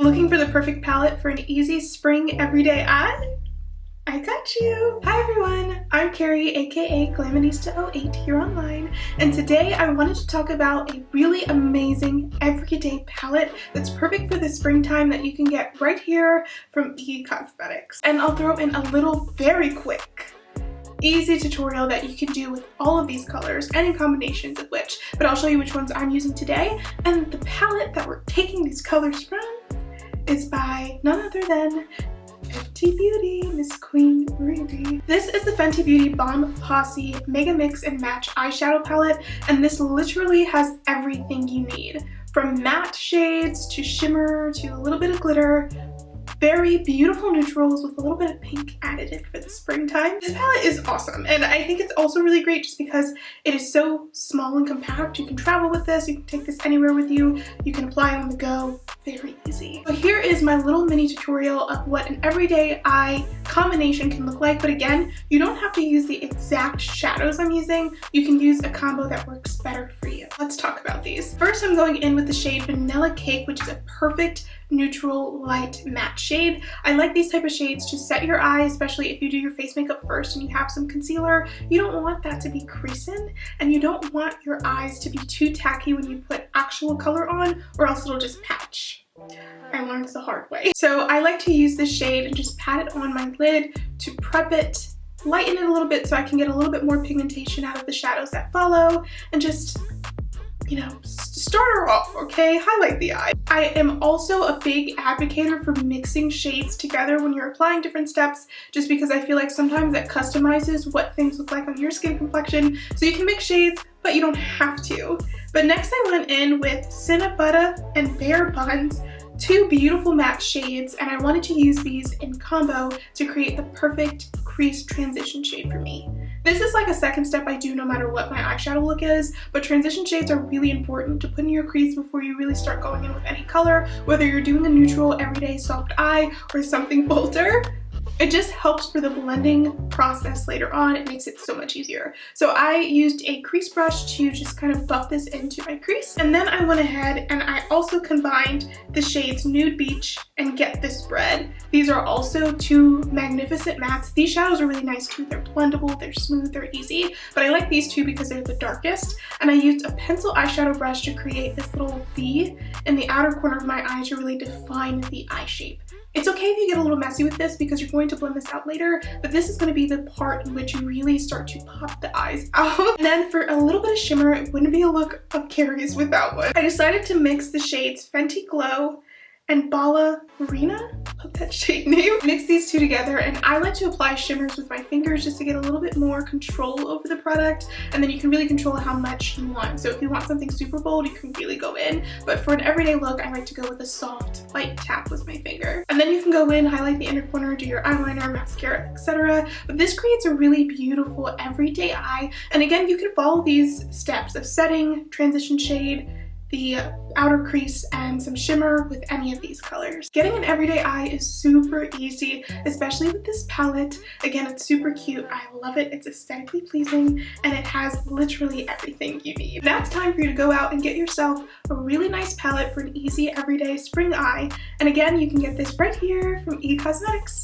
Looking for the perfect palette for an easy spring everyday eye? I got you! Hi everyone, I'm Carrie, aka Glamonista08 here online, and today I wanted to talk about a really amazing everyday palette that's perfect for the springtime that you can get right here from Cosmetics. And I'll throw in a little very quick easy tutorial that you can do with all of these colors and in combinations of which, but I'll show you which ones I'm using today. And the palette that we're taking these colors from is by none other than Fenty Beauty, Miss Queen Ruby. This is the Fenty Beauty Bomb Posse Mega Mix and Match eyeshadow palette, and this literally has everything you need. From matte shades to shimmer to a little bit of glitter. Very beautiful neutrals with a little bit of pink added in for the springtime. This palette is awesome, and I think it's also really great just because it is so small and compact. You can travel with this, you can take this anywhere with you, you can apply it on the go, very easy. So here is my little mini tutorial of what an everyday eye combination can look like, but again, you don't have to use the exact shadows I'm using. You can use a combo that works better for you. Let's talk about these. First, I'm going in with the shade Vanilla Cake, which is a perfect neutral light matte shade. I like these type of shades to set your eye, especially if you do your face makeup first and you have some concealer. You don't want that to be creasing, and you don't want your eyes to be too tacky when you put actual color on, or else it'll just patch. I learned the hard way. So I like to use this shade and just pat it on my lid to prep it, lighten it a little bit so I can get a little bit more pigmentation out of the shadows that follow, and just, you know, start her off, okay? Highlight the eye. I am also a big advocate for mixing shades together when you're applying different steps, just because I feel like sometimes that customizes what things look like on your skin complexion. So you can mix shades, but you don't have to. But next I went in with Cinnabutta and Bare Buns, two beautiful matte shades, and I wanted to use these in combo to create the perfect crease transition shade for me. This is like a second step I do no matter what my eyeshadow look is, but transition shades are really important to put in your crease before you really start going in with any color, whether you're doing a neutral, everyday soft eye or something bolder. It just helps for the blending process later on. It makes it so much easier. So I used a crease brush to just kind of buff this into my crease. And then I went ahead and I also combined the shades Nude Beach and Get This Bread. These are also two magnificent mattes. These shadows are really nice too. They're blendable, they're smooth, they're easy. But I like these two because they're the darkest. And I used a pencil eyeshadow brush to create this little V in the outer corner of my eye to really define the eye shape. It's okay if you get a little messy with this because you're going to blend this out later, but this is going to be the part in which you really start to pop the eyes out. And then for a little bit of shimmer, it wouldn't be a look of Carrie's without one. I decided to mix the shades Fenty Glow and Ballerina, love that shade name. Mix these two together, and I like to apply shimmers with my fingers just to get a little bit more control over the product, and then you can really control how much you want. So if you want something super bold, you can really go in, but for an everyday look, I like to go with a soft, light tap with my finger. And then you can go in, highlight the inner corner, do your eyeliner, mascara, etc. But this creates a really beautiful everyday eye, and again, you can follow these steps of setting, transition shade, the outer crease, and some shimmer with any of these colors. Getting an everyday eye is super easy, especially with this palette. Again, it's super cute. I love it. It's aesthetically pleasing, and it has literally everything you need. Now it's time for you to go out and get yourself a really nice palette for an easy everyday spring eye. And again, you can get this right here from Cosmetics.